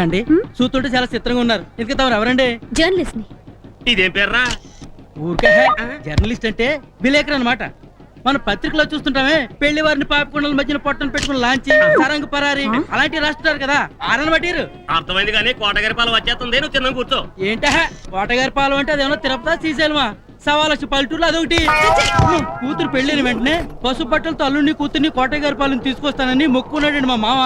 అండి చూస్తుంటే చాలా చిత్రంగా ఉన్నారు. ఎందుకు తమరు ఎవరండి? జర్నలిస్ట్ ని. ఇదేం పేర్రా? ఊరికే జర్నలిస్ట్ అంటే విలేకరు అనమాట. మన పత్రికలో చూస్తుంటామే పెళ్లి వారిని పాపకుండల మధ్యన పొట్టను పెట్టుకుని లాంచి సరంగు పరారి అలాంటివి రాస్తుంటారు కదా. ఆరని బట్టిరు అర్థమైంది కానీ కోటగారి పాలు వచ్చేస్తుంది. నువ్వు చిన్న కూర్చో. ఏంట కోటగారి పాలు అంటే అదేమన్నా తిరుపతి శ్రీశైలమా? 1.25 పల్లెటూరులో అదొకటి. కూతురు పెళ్లిన వెంటనే పసుపు బట్టలతో అల్లుడిని కూతుర్ని కోటగారి పాలను తీసుకొస్తానని మొక్కున్నాడండి మా మామ.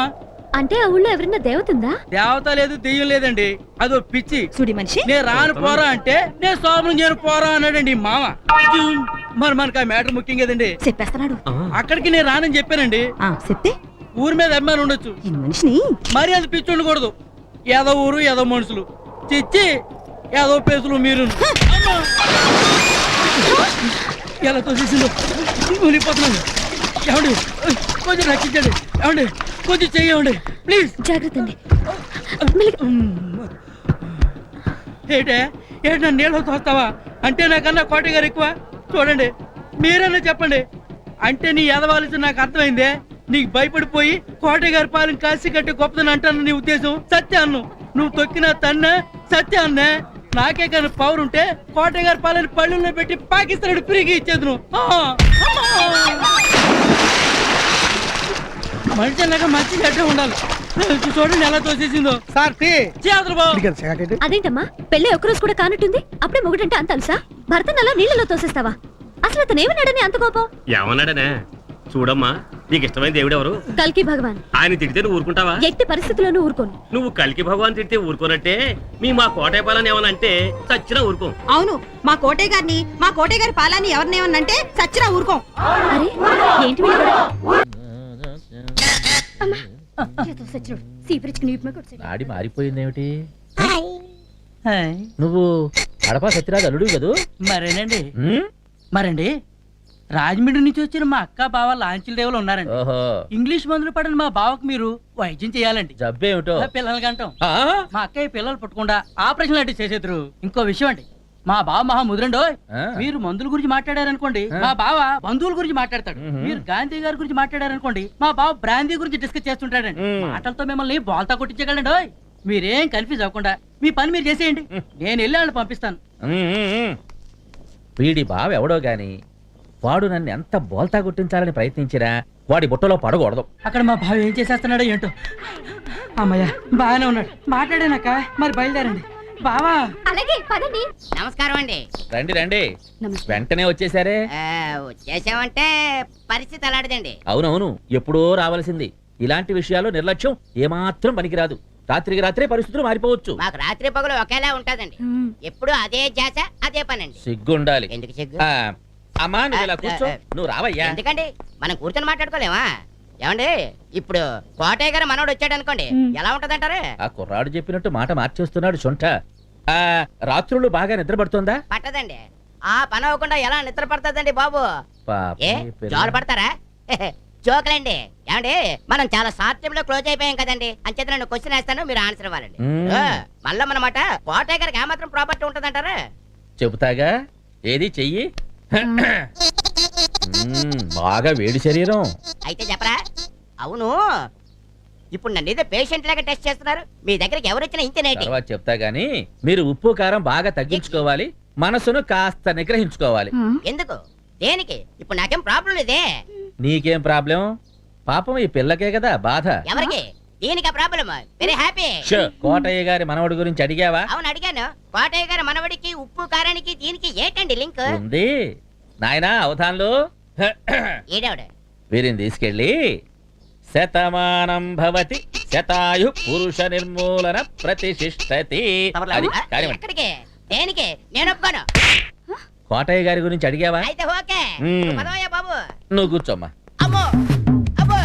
అంటే ఆ ఊళ్ళో ఎవరన్నా దేవత ఉందా? దేవత లేదు, దెయ్యం లేదండి, అదో పిచ్చి. సుడి మనిషి నేను రాను పోరా అంటే నేను సోమరం నేను పోరా అన్నాడండి మామ. మరి మనకు ఆ మ్యాటర్ ముఖ్యం కదండి. చెప్పేస్తున్నాడు. అక్కడికి నేను రానని చెప్పానండి. చెప్తే ఊరి మీద అమ్మాని ఉండొచ్చు, మనిషిని మరి అది పిచ్చి ఉండకూడదు. ఏదో ఊరు ఏదో మనుషులు చిచ్చి ఏదో పేసులు మీరు ఎలా తోసేసిందో మునిగిపోతున్నాను. ఏమండి కొంచెం రక్షించండి, ఏమండి కొంచెం చెయ్యండి ప్లీజ్. జాగ్రత్త అండి. ఏటే ఏంటి నన్ను నీళ్ళతో తోస్తావా? అంటే నాకన్నా కోట గారు ఎక్కువ? చూడండి మీరన్నా చెప్పండి. అంటే నీ ఎదవాల్సి నాకు అర్థమైందే. నీకు భయపడిపోయి కోట గారి పాలన కాసి కట్టి గొప్పదని అంటాను నీ ఉద్దేశం. సత్య అన్ను నువ్వు తొక్కిన తన్న సత్య అన్నే. నాకే కానీ పవర్ ఉంటే కోట గారి పాలన పళ్ళుల్లో పెట్టి పాకిస్తాన్ పిరిగి ఇచ్చేది. మనిషి అన్నాక మంచి గడ్డ ఉండాలి. చూడండి ఎలా తోసేసిందో. సార్ అదేంటమ్మా పెళ్ళి ఒక్కరోజు కూడా కానట్టుంది, అప్పుడే మొగుడంటే అంత అలుసా? భర్తను అలా నీళ్ళలో తోసేస్తావా? అసలు అతను ఏమన్నాడని అంత కోపం? ఏమన్నాడనే? చూడమ్మా, నీకు ఇష్టమైన దేవుడు ఎవరు? కల్కి భగవాన్. ఆయన తిడితే నువ్వు ఊరుకుంటావా? ఎట్టి పరిస్థితుల్లోనూ ఊరుకోను. నువ్వు కల్కి భగవాన్ తిడితే ఊరుకోనట్టే మా కోటయ్య పాలని ఏమనంటే చచ్చినా ఊరుకోం. అవును, మా కోటయ్య గారిని మా కోటయ్య గారి పాలని ఎవరినేమన్నంటే చచ్చినా ఊరుకోం. అరే ఏంటి నాడి మారిపోయిందేమిటి? నువ్వు కడప సత్యరాజు అల్లుడు కదూ? మరేనండి. మరండి రాజమండ్రి నుంచి వచ్చిన మా అక్క బావ లాంచీల దేవులు ఉన్నారండి. ఇంగ్లీష్ మందులు పడిన మా బావకు మీరు వైద్యం చేయాలండి. జబ్బేమిటో? పిల్లలు కంటాం. మా అక్కయ్య పిల్లలు పట్టకుండా ఆపరేషన్ లాంటి చేసేద్దరు. ఇంకో విషయం అండి, మా బావ మహా ముదురండో. మీరు మందుల గురించి మాట్లాడారనుకోండి, మా బావ బంధువుల గురించి మాట్లాడతాడు. మీరు గాంధీ గారి గురించి మాట్లాడారనుకోండి, మా బావ బ్రాందీ గురించి డిస్కస్ చేస్తుంటాడండి. మాటలతో మిమ్మల్ని బోల్తా కొట్టించగలండి. మీరేం కన్ఫ్యూజ్ అవ్వకుండా మీ పని మీరు చేసేయండి. నేను వెళ్ళి వాళ్ళని పంపిస్తాను. వీడి బావ ఎవడో గాని వాడు నన్ను ఎంత బోల్తా కొట్టించాలని ప్రయత్నించినా వాడి బుట్టలో పడకూడదు. అక్కడ మా బావ ఏం చేసేస్తున్నాడో ఏంటో. అమ్మయ్య బాగానే ఉన్నాడు. మాట్లాడానక్క మరి బయలుదేరండి. బావా అలాగే పదండి. నమస్కారం అండి. రండి రండి. వెంటనే వచ్చేసారే? వచ్చేసామంటే పరిస్థితి అలాంటిదండి. అవునవును, ఎప్పుడో రావాల్సింది. ఇలాంటి విషయాలు నిర్లక్ష్యం ఏమాత్రం పనికిరాదు. రాత్రికి రాత్రే పరిస్థితులు మారిపోవచ్చు. మాకు రాత్రి పగలు ఒకేలా ఉంటదండి. ఎప్పుడు అదే జాస అదే పనండి. సిగ్గుండాలి. ఎందుకు సిగ్గు? అమ్మా నువ్వు ఇలా కూర్చో. నువ్వు రావయ్యా. ఎందుకండి మనం కూర్చొని మాట్లాడుకోలేమా? ఏమండి ఇప్పుడు కోటయ్య గారు మనోడు వచ్చాడు అనుకోండి, ఎలా ఉంటదంటారు? ఆ కుర్రాడు చెప్పినట్టు మాట మార్చేస్తున్నాడు సొంట. రాత్రులు బాగా నిద్రపడుతుందా? పట్టదండి. ఆ పని అవ్వకుండా ఎలా నిద్ర పడుతుందండి బాబు? ఏ జోలు పడతారా? జోకులండి. ఏమండి మనం చాలా షార్ట్ టైం లో క్లోజ్ అయిపోయాం కదండి. అంచేత నేను క్వశ్చన్ వేస్తాను, మీరు ఆన్సర్ ఇవ్వాలండి. మళ్ళీ మనమాట కోటయ్య గారికి ఏమాత్రం ప్రాపర్టీ ఉంటదంటారా? చెబుతాగా, ఏది చెయ్యి. బాగా వేడి శరీరం. అయితే చెప్పరా? అవును, ఇప్పుడు నన్ను ఏదో పేషెంట్ లాగా టెస్ట్ చేస్తున్నారు. మీ దగ్గరికి ఎవరు వచ్చినా ఇంతేనేటి? తర్వాత చెప్తా గానీ మీరు ఉప్పు కారం బాగా తగ్గించుకోవాలి, మనసును కాస్త నిగ్రహించుకోవాలి. ఎందుకు? దేనికి? ఇప్పుడు నాకేం ప్రాబ్లం లేదే. నీకేం ప్రాబ్లం? పాపం ఈ పిల్లకే కదా బాధ. ఎవరికి? దీనికి ప్రాబ్లం. Very happy. కోటయ్య గారి మనవడి గురించి అడిగావా? అవును అడిగాను. కోటయ్య గారి మనవడికి ఉప్పు కారానికి దీనికి ఏంటండి లింక్? ఉంది నాయనా అవధాన్లు. ఏడవడు వీరిని తీసుకెళ్ళి శతమానం భవతి శతాయు పురుష నిర్మూలన ప్రతిష్ఠతి. ఎక్కడికి? దేనికి? నేను ఒప్పుకోను. కోటయ్య గారి గురించి అడిగావా? అయితే ఓకే బాబు. నువ్వు కూర్చోమ్మా. అమ్మో అబ్బో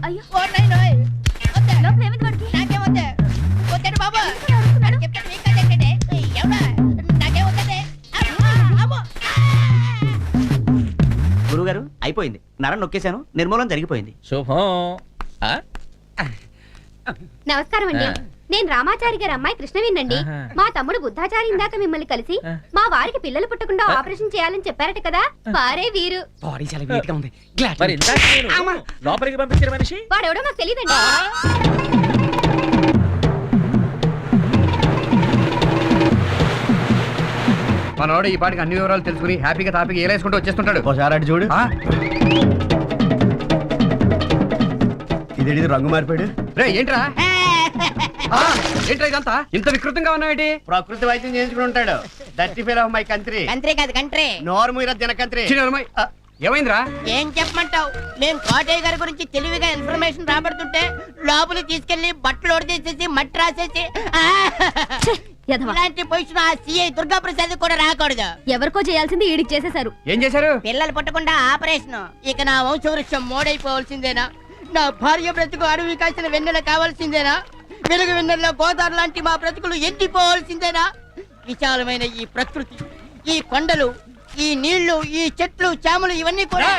అయ్యో కోటయ్య నాకేం వద్దు. వద్దండి బాబు. చెప్తాను మీకు కదండి. ఎవడా నాకేం వద్దండి. గురుగారు అయిపోయింది. నరం నొక్కేశాను, నిర్మూలన జరిగిపోయింది. శుభం. నమస్కారం అండి. నేను రామాచారి గారి అమ్మాయి కృష్ణవేనండి. మా తమ్ముడు బుద్ధాచారి ఇందాక మిమ్మల్ని కలిసి మా వారికి పిల్లలు పుట్టకుండా ఆపరేషన్ చేయాలని చెప్పారట కదా. వారే వీరు. లోపలికి పంపించిన మనిషి వాడెవడో నాకు తెలియదండి. మనోడు ఈ పాటికి అన్ని వివరాలు తెలుసుకుని హ్యాపీగా తాపిగా ఏలేసుకుంటూ వచ్చేస్తుంటాడు. ఒకసారి అటు చూడు. ఆ? ఇదేంటి రంగు మారిపోయాడు? రే ఏంట్రా ఆ, ఏంట్రా ఇదంతా ఇంత వికృతంగా ఉన్నావేంటి? ప్రకృతి వైద్యం చేయించుకుని ఉంటాడు. దట్టి feel of my country. Country కాదు కంట్రీ. నోరు మీర దినకంత్రి. చిన్నమ్మాయి, ఏమైందిరా? ఏం చెప్పమంటావు? మేము కోటయ్య గారి గురించి తెలివిగా ఇన్ఫర్మేషన్ రాబడుతుంటే లోపలికి తీసుకెళ్లి బట్టలు ఒడిచేసేసి మట్టి రాసేసి యధవ. ఇలాంటి పొజిషన్ ఆ సిఐ దుర్గా ప్రసాద్ కూడా రాకూడదు. ఎవరికో చేయాల్సింది ఈడికి చేసేశారు. ఏం చేశారు? పిల్లలు పుట్టకుండా ఆపరేషన్. ఇక నా వంశవృక్షం మోడైపోవాల్సిందేనా? నా భార్య బ్రతుకు అడవి కాసిన వెన్నెల కావాల్సిందేనా? వెలుగు వెన్నెల్లో గోదావరి లాంటి మా బ్రతుకులు ఎండిపోవాల్సిందేనా? విశాలమైన ఈ ప్రకృతి, ఈ కొండలు, ఈ నీళ్లు, ఈ చెట్లు, చేమలు ఇవన్నీ కూడా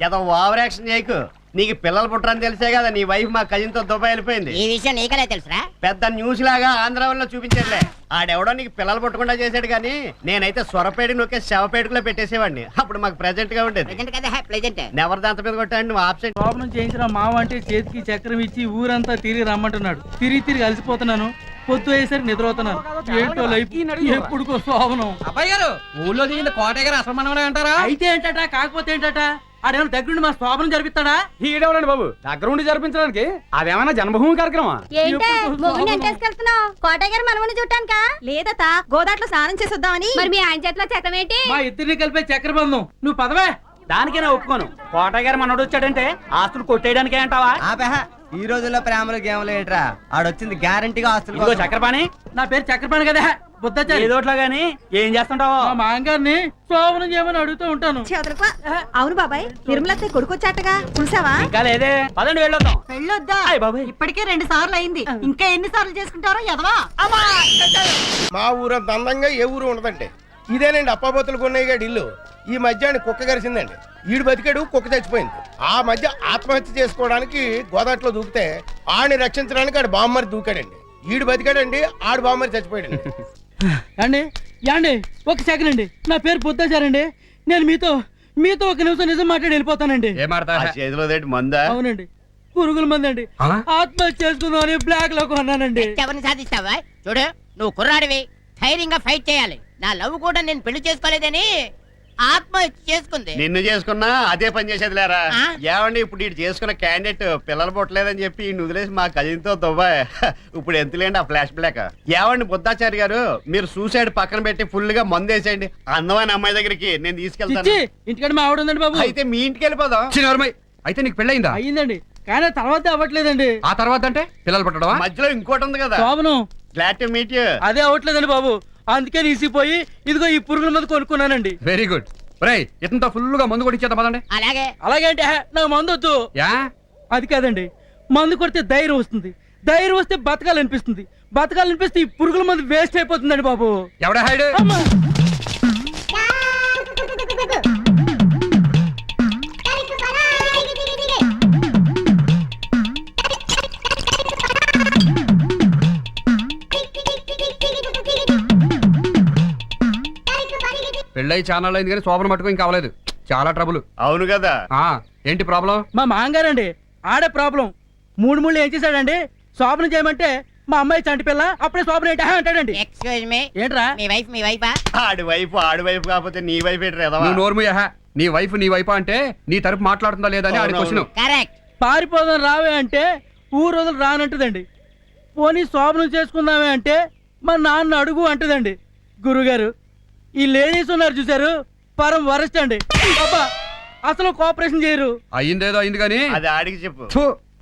ఏదో ఓవర్ యాక్షన్ చేయకు. నీకు పిల్లలు పుట్టరని తెలిసే కదా నీ వైఫ్ మా కజిన్ తో దుబాయ్ వెళ్ళిపోయింది. ఈ విషయం నీకలే తెలుసురా? పెద్ద న్యూస్ లాగా ఆంధ్రాలో చూపించట్లే. ఆడెవడో నీకు పిల్లలు పుట్టకుండా చేశాడు కానీ నేనైతే స్వరపేట నొక్కే శవపేటకులో పెట్టేసేవాడిని. అప్పుడు మాకు ప్రెజెంట్ గా ఉండేది. ప్రెజెంట్ కదా ప్రెజెంట్. నెవర్ దాంత మీద కొట్టాడు నువ్వు ఆబ్సెంట్. శోభనం చేయించిన మావ అంటే చేతికి చక్రం ఇచ్చి ఊరంతా తిరిగి రమ్మంటున్నాడు. తిరిగి అలసిపోతున్నాను. పొద్దు అయ్యేసరికి నిద్రపోతున్నాను. ఏంటో లైఫ్ ఎప్పుడుకో శోభనం. అబ్బాయి గారు, ఊళ్ళో దిగింది కోటయ్య గారు అసలు మనవడే అంటారా? అయితే ఏంటట కాకపోతే ఏంటట? ఆడేమన్నా దగ్గరుండి మా శోభనం జరిపిస్తాడా? ఈడేవాడండి బాబు దగ్గరుండి జరిపించడానికి? అదేమన్నా జన్మభూమి కార్యక్రమా? ఏంటే మొగుడిని ఎంటేసుకెళ్తున్నావు? కోటయ్య గారు మనవని చూడటానికా? లేదత గోదాట్లో స్నానం చేసి వద్దామని. మరి మీ ఆయన చేతిలో చక్రం ఏంటి? మా ఇద్దరిని కలిపే చక్రబంధం. నువ్వు పదవే. దానికైనా ఒప్పుకోను. కోటయ్య గారు మనోడు వచ్చాడంటే ఆస్తులు కొట్టేయడానికే అంటావా? ఈ రోజుల్లో ప్రేమలు గేమ్లు ఏంట్రా? ఆడొచ్చింది గ్యారంటీగా ఆస్తులు. ఇదిగో చక్రపాణి, నా పేరు చక్రపాణి కదా. బుద్ధచారి. ఏదోట్లా గానీ ఏం చేస్తుంటావో. మా మాంగారిని శోభనం చేయమని అడుగుతూ ఉంటాను. చదువుకో. అవును బాబాయ్, నిర్మలత్తే కొడుకొచ్చాటగా చూసావా? ఇంకా లేదే, పదండి వెళ్ళొద్దాం. వెళ్ళొద్దా? అయ్ బాబాయ్. ఇప్పటికే 2 సార్లు అయింది. ఇంకా ఎన్ని సార్లు చేసుకుంటారో ఎదవా. మా ఊరంత అందంగా ఏ ఊరు ఉండదండి. ఇదేనండి అప్పాబోతులు కొన్నయ్య ఇల్లు. ఈ మధ్య ఆయన కుక్క కరిసిందండి. ఈడు బతికాడు, కుక్క చచ్చిపోయింది. ఆ మధ్య ఆత్మహత్య చేసుకోవడానికి గోదాట్లో దూకితే ఆడిని రక్షించడానికి ఆడు బామ్మరి దూకాడండి. ఈడు బతికాడండి, ఆడు బామ్మరి చచ్చిపోయాడండి. అండి యాండి ఒక సెకండ్ అండి. నా పేరు బుద్ధచారండి. నేను మీతో ఒక నిమిషం నిజం మాట్లాడి వెళ్ళిపోతానండి. ఏం ఆడతా? చేతిలో మందా? అవునండి, పురుగుల మంది అండి. ఆ? ఆత్మహత్య చేసుకుందామని బ్లాక్ లో కొన్నానండి. ఎవరిని సాధిస్తావా? చూడు, నువ్వు కుర్రాడివి, ధైర్యంగా ఫైట్ చేయాలి. నా లవ్ కూడా నేను పెళ్లి చేసుకోలేదని ఆత్మహత్య చేసుకుంది. నిన్ను చేసుకున్నా అదే పని చేసేది లేరా? ఆ? ఏమండి ఇప్పుడు ఇటు చేసుకున్న క్యాండిడేట్ పిల్లలు పుట్టలేదని చెప్పి ఈ వదిలేసి మా కజిన్ తో దుబాయ్. ఇప్పుడు ఎంతలేండి ఆ ఫ్లాష్ బ్లాక్. ఏమండి బుద్ధాచారి గారు, మీరు సూసైడ్ పక్కన పెట్టి ఫుల్ గా మందు వేసేయండి. అందమైన అమ్మాయి దగ్గరికి నేను తీసుకెళ్తాను. చిచ్చి, ఇంటికాడ మా ఆవిడ ఉందండి బాబు. అయితే మీ ఇంటికి వెళ్ళిపోదాం. చిన్నమ్మాయి, అయితే నీకు పెళ్ళయిందా? అయ్యిందండి, కానీ తర్వాత అవ్వట్లేదండి. ఆ తర్వాత అంటే పిల్లలు పుట్టడమా? మధ్యలో ఇంకోటి ఉంది కదా. శోభనం గ్లాడ్ టు మీట్ యూ. అదే అవ్వట్లేదండి బాబు. అందుకే నీసిపోయి ఇదిగో ఈ పురుగుల మందు కొనుక్కున్నానండి. Very good. ఒరేయ్, ఇతంతో ఫుల్ గా మందు కొట్టించేద్దాం పదండి. అలాగే అలాగే అంటే నాకు మందు వద్దు. యా? అది కాదండి, మందు కొడితే ధైర్యం వస్తుంది. ధైర్యం వస్తే బతకాలనిపిస్తుంది. బతకాలనిపిస్తే ఈ పురుగుల మందు వేస్ట్ అయిపోతుందండి బాబు. ఎవడా హైడ్? అమ్మా! పెళ్ళై ఛానల్ అయింది కానీ శోభన మట్టుకు ఇంకా అవ్వలేదు. చాలా ట్రబుల్. అవును కదా. ఏంటి ప్రాబ్లం? మా మాంగారండి ఆడే ప్రాబ్లం. మూడు ఏం చేశాడండి, శోభనం చేయమంటే మా అమ్మాయి చంటి పిల్ల, అప్పుడే శోభన ఏంటి అంటాడండి. ఎక్స్క్యూజ్ మీ, ఏంట్రా? మీ వైఫా? ఆడి వైఫ్ కాకపోతే నీ వైఫ్ ఏంటి? నువ్వు నోర్ము. నీ వైఫ్ అంటే నీ తరపు మాట్లాడుతుందా లేదా అని ఆడి క్వశ్చన్. కరెక్ట్. పారిపోదాం రావే అంటే ఊరు రోజులు రానంటదండి. పోనీ శోభనం చేసుకుందామే అంటే మా నాన్న అడుగు అంటదండి. గురుగారు, ఈ లేడీస్ ఉన్నారు చూసారు, పరం వరస్ట్ అండి. అబ్బా, అసలు కోఆపరేషన్ చేయరు. అయ్యిందేదో అయింది కానీ అది ఆడికి చెప్పు.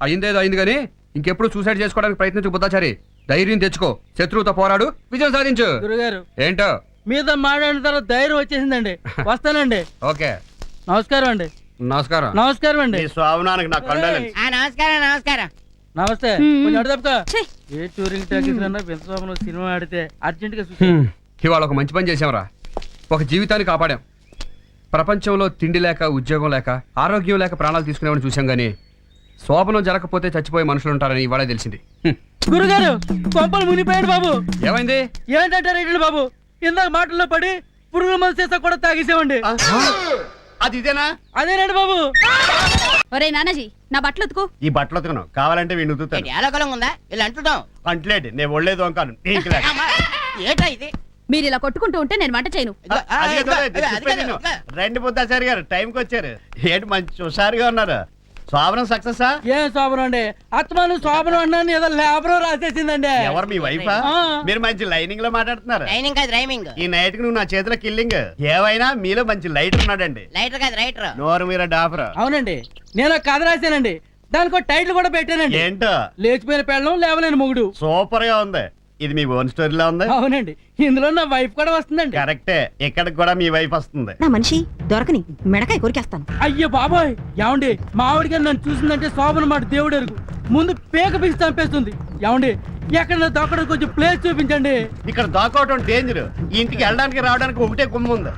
అయ్యిందేదో అయింది కానీ ఇంకెప్పుడు సూసైడ్ చేసుకోవడానికి ప్రయత్నించు బుద్ధాచారి. ధైర్యం తెచ్చుకో, శత్రువుతో పోరాడు, విజయం సాధించు. గురుగారు, ఏంటో మీద మాట్లాడిన తర్వాత ధైర్యం వచ్చేసిందండి. వస్తానండి. ఓకే, నమస్కారం అండి. నమస్కారం. నమస్కారం అండి. నీ స్వామినానికి నా కండోలెన్స్. నమస్కారం. నమస్తే. కొంచెం అడు తప్పుకో. ఏ టూరింగ్ టాకీస్ కన్నా పెంచు సినిమా ఆడితే అర్జెంట్ గా చూసి. ఇవాళ ఒక మంచి పని చేసాంరా. ఒక జీవితాన్ని కాపాడాం. ప్రపంచంలో తిండి లేక, ఉద్యోగం లేక, ఆరోగ్యం లేక ప్రాణాలు తీసుకునేవాడిని చూసాం గానీ శోభనం జరగకపోతే చచ్చిపోయే మనుషులు ఉంటారని ఇవాళే తెలిసింది. గురుగారు, కొంపలు మునిపోయాడు బాబు. ఏమైంది? ఏంటంటారు బాబు? ఇందాక మాటల్లో పడి పురుగుల మందు సీసా కూడా తాగేసామండి. అది ఇదేనా? అదేనండి బాబు. ఒరే నానాజీ, నా బట్టలు ఉతుకు. ఈ బట్టలు ఉతకను, కావాలంటే వీణు ఉతుకుతాను. ఎలాగలం ఉందా? ఇలా అంటున్నాం. అంటలేడు, నేను ఒళ్ళేదు అంకాను. ఏటా ఇది? మీరు ఇలా కొట్టుకుంటూ ఉంటే నేను వంట చేయను. అది కాదు, నేను చెప్పేది విను. రండి బుద్ధాచారి గారు టైంకి వచ్చారు. ఏంటి మంచి హుషారుగా ఉన్నారు. శోభనం సక్సెస్ ఏం శోభనం అండి, అత్తమాను శోభనం అన్నాను ఏదో లేబర్ రాసేసిందండి. ఎవరు మీ వైఫా? ఆ. మీరు మంచి లైనింగ్ లో మాట్లాడుతున్నారు. ట్రైనింగ్ కాదు రైమింగ్. ఈ నైట్ కి నువ్వు నా చేతిలో కిల్లింగ్. ఏవైనా మీలో మంచి లైటర్ ఉన్నాడండి. లైటర్ కాదు రైటర్. నోరు మీర డాఫర్. అవునండి, నేను ఒక కథ రాశానండి, దానికి ఒక టైటిల్ కూడా పెట్టానండి. ఏంటో లేచిపోయిన పెళ్ళం లేవలేని మొగుడు. సూపర్ గా ఉంది. ఇది మీ ఓన్ స్టోరీలో ఉంది. అవునండి, ఇందులో నా వైఫ్ కూడా వస్తుందండి. కరెక్టే, ఇక్కడికి కూడా మీ వైఫ్ వస్తుంది. నా మనిషి దొరకని మెడకాయ కొరికేస్తాను. అయ్యో బాబాయ్, ఏమండి మా ఆవిడకి నన్ను చూసిందంటే శోభన మాట దేవుడు ఎరుగు, ముందు పేక పిలిచి చంపేస్తుంది. ఏమండి ఎక్కడ దొక్కడం కొంచెం ప్లేస్ చూపించండి. ఇక్కడ దాకోవటం డేంజర్. ఈ ఇంటికి వెళ్ళడానికి రావడానికి ఒకటే కుమ్మ ఉంది.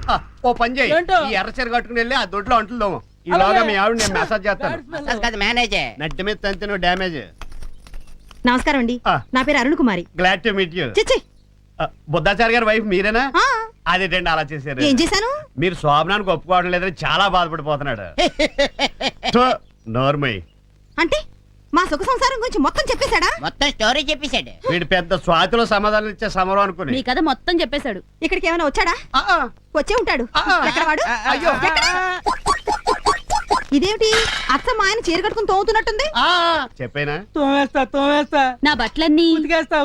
ఓ పని చేయి, ఏంటో? ఈ ఎర్రచీర కట్టుకుని వెళ్ళి ఆ దొడ్లో అంటుదాము. ఈలోగా మీ ఆవిడ నేను మెసేజ్ చేస్తాను. మసాజ్ కాదు మేనేజే. నట్టి మీద తంతి నువ్వు డ్యామేజ్. నమస్కారం అండి, ఆ. నా పేరు Arun Kumari. Glad to meet you. చిచ్చి బుద్ధాచారి గారి వైఫ్ మీరేనా? ఆ, అదేంటండి అలా చేశారు? ఏం చేశాను? మీరు శోభనానికి ఒప్పుకోవడం లేదని చాలా బాధపడిపోతున్నాడు. నోర్మయ్, అంటే మా సుఖ సంసారం గురించి మొత్తం చెప్పేశాడా? మొత్తం స్టోరీ చెప్పేశాడు. వీడు పెద్ద స్వాతిలో సమాధానం ఇచ్చే సమరం అనుకుని. మీ కథ మొత్తం చెప్పేశాడు. ఇక్కడికి ఏమైనా వచ్చాడా? ఆ, ఆ, వచ్చే ఉంటాడు. ఆ, ఆ. ఎక్కడ వాడు? అయ్యో. ఎక్కడ? ఇదేమిటి అత్త మా ఆయన చీర కట్టుకుని తోముతున్నట్టుంది. ఆ, చెప్పేనా? తోమేస్తా నా బట్టలన్నీ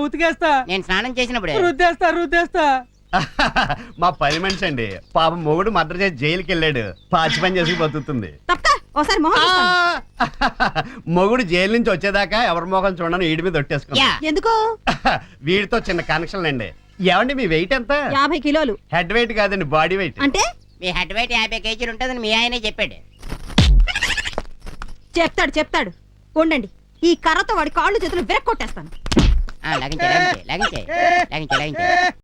ఉతికేస్తా నేను స్నానం చేసినప్పుడు రుద్దేస్తా. మా పని మనిషి అండి. పాపం మొగుడు మర్డర్ చేసి జైలుకి వెళ్ళాడు. పాచి పని చేసి బతుకుతుంది. తప్ప ఒకసారి మొహం చూస్తాను. మొగుడు జైలు నుంచి వచ్చేదాకా ఎవరి మొఖం చూడని వీడి మీద ఒట్టేసుకున్నా. యా. ఎందుకు? వీడితో చిన్న కనెక్షన్ అండి. ఏమండి మీ వెయిట్ ఎంత? 50 కిలోలు. హెడ్ వెయిట్ కాదండి, బాడీ వెయిట్. అంటే మీ హెడ్ వెయిట్ 50 కేజీలు ఉంటుందని మీ ఆయనే చెప్పాడు. చెప్తాడు. ఉండండి, ఈ కర్రతో వాడి కాళ్ళు చేతులు విరక్కొట్టేస్తాను. లాగించే